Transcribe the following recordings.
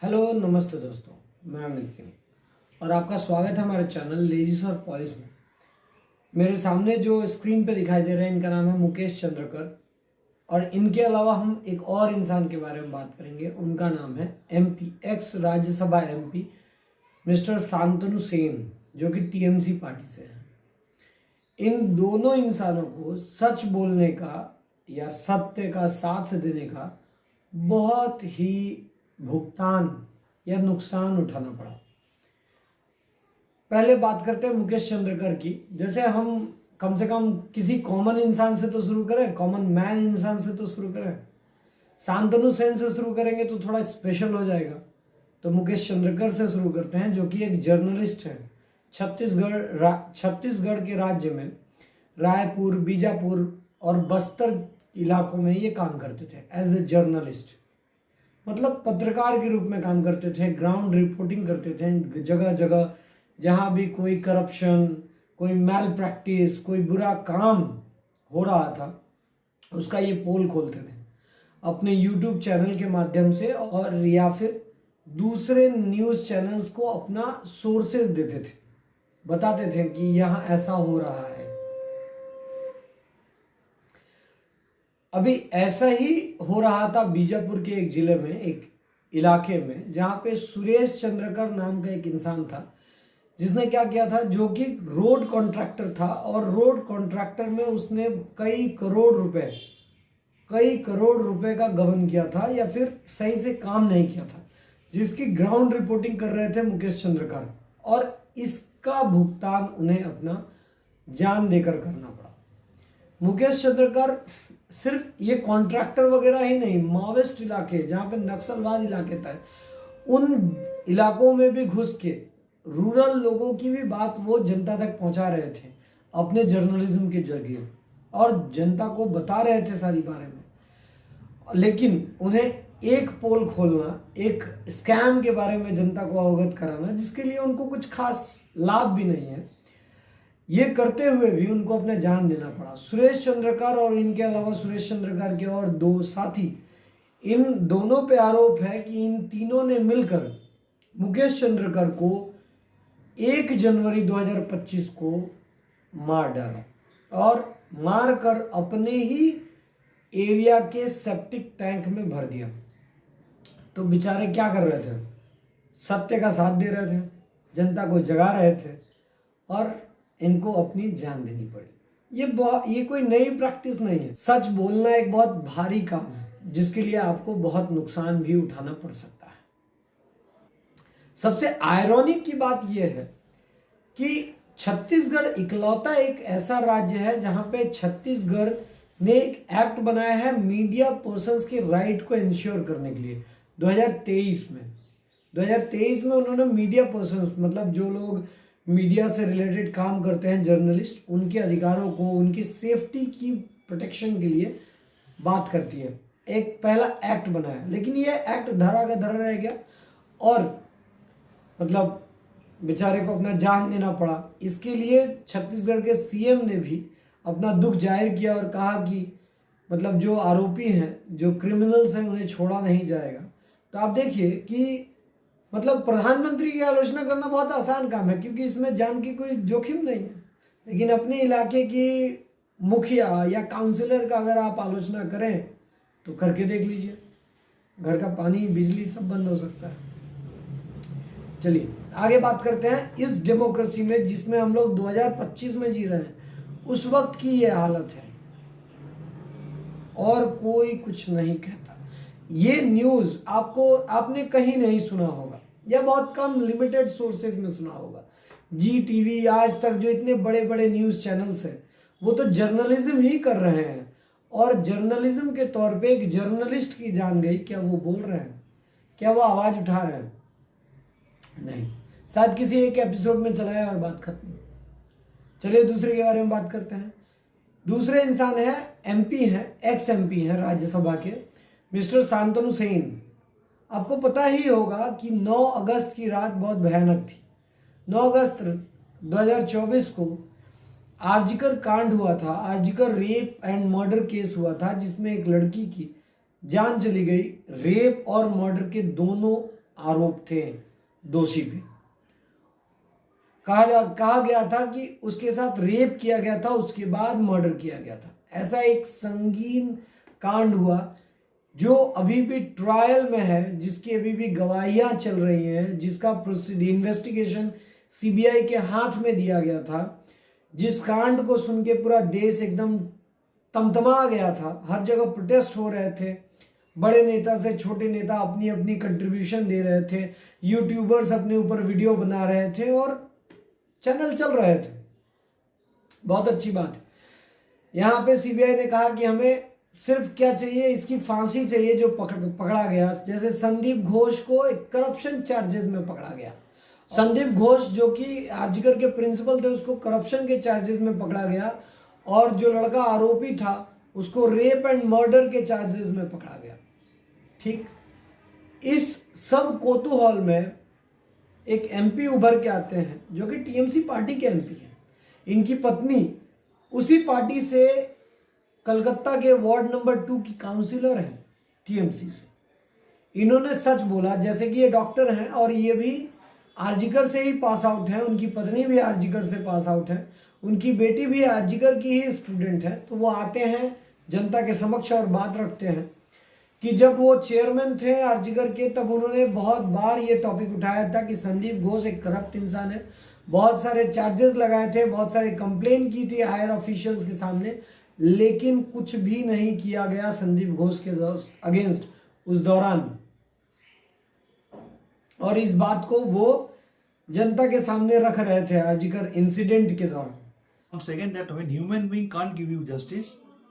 Hello नमस्ते दोस्तों, मैं अमित सिंह और आपका स्वागत है हमारे चैनल लेजिस और पॉलिश में। मेरे सामने जो स्क्रीन पे दिखाई दे रहे हैं इनका नाम है मुकेश चंद्रकर और इनके अलावा हम एक और इंसान के बारे में बात करेंगे। उनका नाम है MP x Rajya Sabha MP mister Shantanu Sen, जो कि टीएमसी पार्टी से हैं। इन दोनों इंसानों को सच बोलने का या सत्य का साथ देने का बहुत ही भुगतान या नुकसान उठाना पड़ा। पहले बात करते हैं मुकेश चंद्रकर की। जैसे हम कम से कम किसी कॉमन इंसान से तो शुरू करें, कॉमन मैन इंसान से तो शुरू करें। शांतनु सेन से शुरू करेंगे तो थोड़ा स्पेशल हो जाएगा, तो मुकेश चंद्रकर से शुरू करते हैं, जो कि एक जर्नलिस्ट है। छत्तीसगढ़ के राज्य में रायपुर, बीजापुर और बस्तर इलाकों में ये काम करते थे एज ए जर्नलिस्ट। मतलब पत्रकार के रूप में काम करते थे, ग्राउंड रिपोर्टिंग करते थे। जगह जगह जहाँ भी कोई करप्शन, कोई मैल प्रैक्टिस, कोई बुरा काम हो रहा था, उसका ये पोल खोलते थे अपने यूट्यूब चैनल के माध्यम से, और या फिर दूसरे न्यूज़ चैनल्स को अपना सोर्सेज देते थे, बताते थे कि यहाँ ऐसा हो रहा है। अभी ऐसा ही हो रहा था बीजापुर के एक जिले में, एक इलाके में, जहाँ पे सुरेश चंद्रकर नाम का एक इंसान था, जिसने क्या किया था, जो कि रोड कॉन्ट्रैक्टर था। और रोड कॉन्ट्रैक्टर में उसने कई करोड़ रुपए का गबन किया था, या फिर सही से काम नहीं किया था, जिसकी ग्राउंड रिपोर्टिंग कर रहे थे मुकेश चंद्रकर। और इसका भुगतान उन्हें अपना जान देकर करना पड़ा। मुकेश चंद्रकर सिर्फ ये कॉन्ट्रैक्टर वगैरह ही नहीं, माओवास्ट इलाके जहाँ पे नक्सलवाद इलाके थे, उन इलाकों में भी घुस के रूरल लोगों की भी बात वो जनता तक पहुंचा रहे थे अपने जर्नलिज्म के जरिए, और जनता को बता रहे थे सारी बारे में। लेकिन उन्हें एक पोल खोलना, एक स्कैम के बारे में जनता को अवगत कराना, जिसके लिए उनको कुछ खास लाभ भी नहीं है, ये करते हुए भी उनको अपना जान देना पड़ा। सुरेश चंद्रकर और इनके अलावा सुरेश चंद्रकर के और दो साथी, इन दोनों पे आरोप है कि इन तीनों ने मिलकर मुकेश चंद्रकर को 1 जनवरी 2025 को मार डाला और मारकर अपने ही एरिया के सेप्टिक टैंक में भर दिया। तो बेचारे क्या कर रहे थे? सत्य का साथ दे रहे थे, जनता को जगा रहे थे, और इनको अपनी जान देनी पड़ी। ये कोई नई प्रैक्टिस नहीं है। सच बोलना एक बहुत भारी काम है, जिसके लिए आपको बहुत नुकसान भी उठाना पड़ सकता है। सबसे आयरॉनिक की बात यह है कि छत्तीसगढ़ इकलौता एक ऐसा राज्य है जहां पे छत्तीसगढ़ ने एक एक्ट बनाया है मीडिया पर्सन्स के राइट को इंश्योर करने के लिए। 2023 में उन्होंने मीडिया पर्सन्स, मतलब जो लोग मीडिया से रिलेटेड काम करते हैं, जर्नलिस्ट, उनके अधिकारों को, उनकी सेफ्टी की प्रोटेक्शन के लिए बात करती है। एक पहला एक्ट बनाया, लेकिन ये एक्ट धरा का धरा रह गया और मतलब बेचारे को अपना जान देना पड़ा। इसके लिए छत्तीसगढ़ के सीएम ने भी अपना दुख जाहिर किया और कहा कि मतलब जो आरोपी हैं, जो क्रिमिनल्स हैं, उन्हें छोड़ा नहीं जाएगा। तो आप देखिए कि मतलब प्रधानमंत्री की आलोचना करना बहुत आसान काम है, क्योंकि इसमें जान की कोई जोखिम नहीं है। लेकिन अपने इलाके की मुखिया या काउंसिलर का अगर आप आलोचना करें तो करके देख लीजिए, घर का पानी, बिजली सब बंद हो सकता है। चलिए आगे बात करते हैं। इस डेमोक्रेसी में, जिसमें हम लोग 2025 में जी रहे हैं, उस वक्त की ये हालत है और कोई कुछ नहीं कहता। ये न्यूज़ आपने कहीं नहीं सुना होगा, या बहुत कम लिमिटेड सोर्सेज में सुना होगा। जी टीवी, आज तक, जो इतने बड़े बड़े न्यूज़ चैनल्स हैं, वो तो जर्नलिज्म ही कर रहे हैं। और जर्नलिज्म के तौर पे एक जर्नलिस्ट की जान गई। क्या वो बोल रहे हैं? क्या वो आवाज़ उठा रहे हैं? नहीं, शायद किसी एक एपिसोड में चलाया और बात खत्म। चलिए दूसरे के बारे में बात करते हैं। दूसरे इंसान है, एमपी हैं, एक्स एमपी हैं राज्यसभा के, मिस्टर शांतनु सेन। आपको पता ही होगा कि 9 अगस्त की रात बहुत भयानक थी। 9 अगस्त 2024 को आरजीकर कांड हुआ था, RG Kar rape and murder case हुआ था, जिसमें एक लड़की की जान चली गई। रेप और मर्डर के दोनों आरोप थे दोषी पे। कहा गया था कि उसके साथ रेप किया गया था, उसके बाद मर्डर किया गया था। ऐसा एक संगीन कांड हुआ जो अभी भी ट्रायल में है, जिसकी अभी भी गवाहियां चल रही हैं, जिसका इन्वेस्टिगेशन सीबीआई के हाथ में दिया गया था, जिस कांड को सुन के पूरा देश एकदम तमतमा गया था। हर जगह प्रोटेस्ट हो रहे थे, बड़े नेता से छोटे नेता अपनी अपनी कंट्रीब्यूशन दे रहे थे, यूट्यूबर्स अपने ऊपर वीडियो बना रहे थे और चैनल चल रहे थे। बहुत अच्छी बात है। यहाँ पे सीबीआई ने कहा कि हमें सिर्फ क्या चाहिए, इसकी फांसी चाहिए जो पकड़ा गया। जैसे संदीप घोष को एक करप्शन चार्जेस में पकड़ा गया। संदीप घोष जो कि आरजीकर के प्रिंसिपल थे, उसको करप्शन के चार्जेस में पकड़ा गया, और जो लड़का आरोपी था उसको रेप एंड मर्डर के चार्जेस में पकड़ा गया। ठीक, इस सब कोतूहल में एक एमपी उभर के आते हैं जो कि टीएमसी पार्टी के एमपी हैं। इनकी पत्नी उसी पार्टी से कलकत्ता के वार्ड नंबर 2 की काउंसिलर हैं टीएमसी से। इन्होंने सच बोला, जैसे कि ये डॉक्टर हैं और ये भी आरजीकर से ही पास आउट है, उनकी पत्नी भी आरजीकर से पास आउट है, उनकी बेटी भी आरजीकर की ही स्टूडेंट है। तो वो आते हैं जनता के समक्ष और बात रखते हैं कि जब वो चेयरमैन थे आरजीकर के, तब उन्होंने बहुत बार ये टॉपिक उठाया था कि संदीप घोष एक करप्ट इंसान है। बहुत सारे चार्जेस लगाए थे, बहुत सारे कंप्लेन की थी हायर ऑफिशियल्स के सामने, लेकिन कुछ भी नहीं किया गया संदीप घोष के अगेंस्ट उस दौरान। और इस बात को वो जनता के सामने रख रहे थे आरजीकर इंसिडेंट के दौरान। Second, that when human being can't give you justice,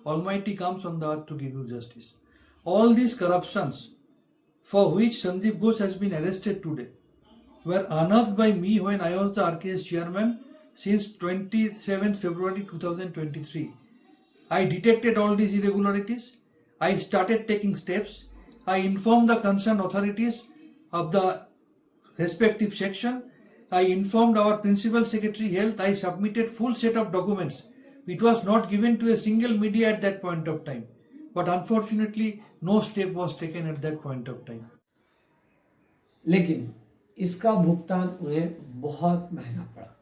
Almighty comes on the earth to give you justice. All these corruptions for which Sandeep Ghosh has been arrested today were unearthed by me when I was the RKS chairman since 27th February 2023. I detected all these irregularities. I started taking steps. I informed the concerned authorities of the respective section. I informed our Principal Secretary Health. I submitted full set of documents. It was not given to a single media at that point of time. But unfortunately, no step was taken at that point of time. लेकिन इसका भुगतान उन्हें बहुत महंगा पड़ा।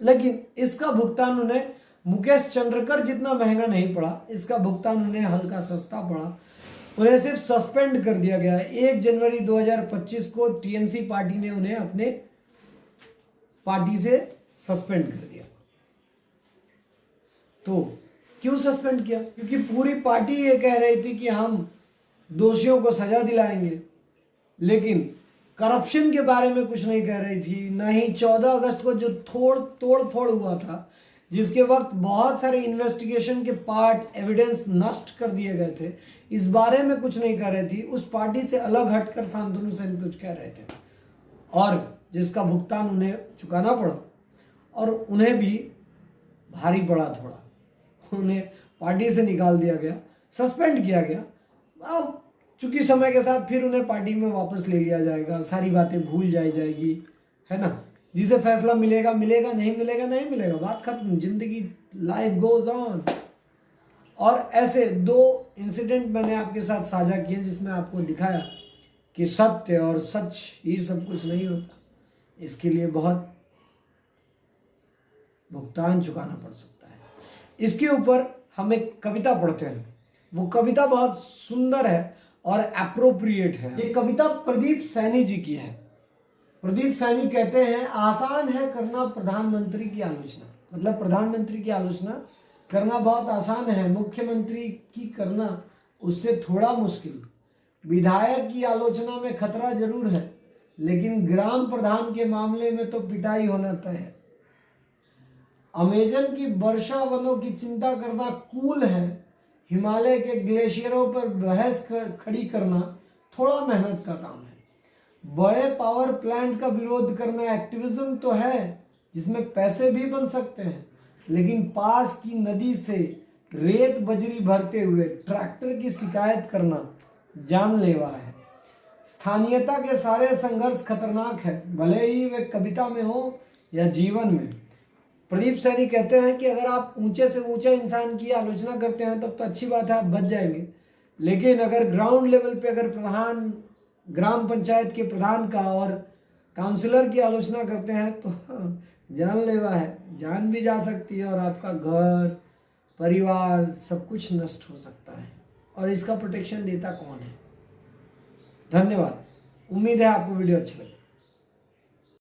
लेकिन इसका भुगतान उन्हें मुकेश चंद्रकर जितना महंगा नहीं पड़ा, इसका भुगतान उन्हें हल्का सस्ता पड़ा। उन्हें सिर्फ सस्पेंड कर दिया गया। 1 जनवरी 2025 को टीएमसी पार्टी ने उन्हें अपने पार्टी से सस्पेंड कर दिया। तो क्यों सस्पेंड किया? क्योंकि पूरी पार्टी ये कह रही थी कि हम दोषियों को सजा दिलाएंगे, लेकिन करप्शन के बारे में कुछ नहीं कह रही थी। ना ही 14 अगस्त को जो तोड़ फोड़ हुआ था, जिसके वक्त बहुत सारे इन्वेस्टिगेशन के पार्ट एविडेंस नष्ट कर दिए गए थे, इस बारे में कुछ नहीं कह रही थी। उस पार्टी से अलग हटकर शांतनु सेन कुछ कह रहे थे, और जिसका भुगतान उन्हें चुकाना पड़ा, और उन्हें भी भारी पड़ा थोड़ा। उन्हें पार्टी से निकाल दिया गया, सस्पेंड किया गया। अब चूंकि समय के साथ फिर उन्हें पार्टी में वापस ले लिया जाएगा, सारी बातें भूल जाएगी, है ना। जिसे फैसला मिलेगा मिलेगा, नहीं मिलेगा नहीं मिलेगा, बात खत्म, जिंदगी, लाइफ गोज ऑन। और ऐसे 2 इंसिडेंट मैंने आपके साथ साझा किए जिसमें आपको दिखाया कि सत्य और सच ही सब कुछ नहीं होता। इसके लिए बहुत भुगतान चुकाना पड़ सकता है। इसके ऊपर हम एक कविता पढ़ते हैं। वो कविता बहुत सुंदर है और एप्रोप्रिएट है। ये कविता प्रदीप सैनी जी की है। प्रदीप सैनी कहते हैं, आसान है करना प्रधानमंत्री की आलोचना। मतलब प्रधानमंत्री की आलोचना करना बहुत आसान है, मुख्यमंत्री की करना उससे थोड़ा मुश्किल। विधायक की आलोचना में खतरा जरूर है, लेकिन ग्राम प्रधान के मामले में तो पिटाई होना तय है। अमेजन की वर्षा वनों की चिंता करना कूल है, हिमालय के ग्लेशियरों पर बहस खड़ी करना थोड़ा मेहनत का काम है। बड़े पावर प्लांट का विरोध करना एक्टिविज्म तो है, जिसमें पैसे भी बन सकते हैं, लेकिन पास की नदी से रेत बजरी भरते हुए ट्रैक्टर की शिकायत करना जानलेवा है। स्थानीयता के सारे संघर्ष खतरनाक है, भले ही वे कविता में हो या जीवन में। प्रदीप सैनी कहते हैं कि अगर आप ऊंचे से ऊंचे इंसान की आलोचना करते हैं तब तो अच्छी बात है, आप बच जाएंगे। लेकिन अगर ग्राउंड लेवल पे अगर प्रधान ग्राम पंचायत के प्रधान का और काउंसलर की आलोचना करते हैं तो जानलेवा है, जान भी जा सकती है और आपका घर परिवार सब कुछ नष्ट हो सकता है। और इसका प्रोटेक्शन देता कौन है? धन्यवाद। उम्मीद है आपको वीडियो अच्छा लगा।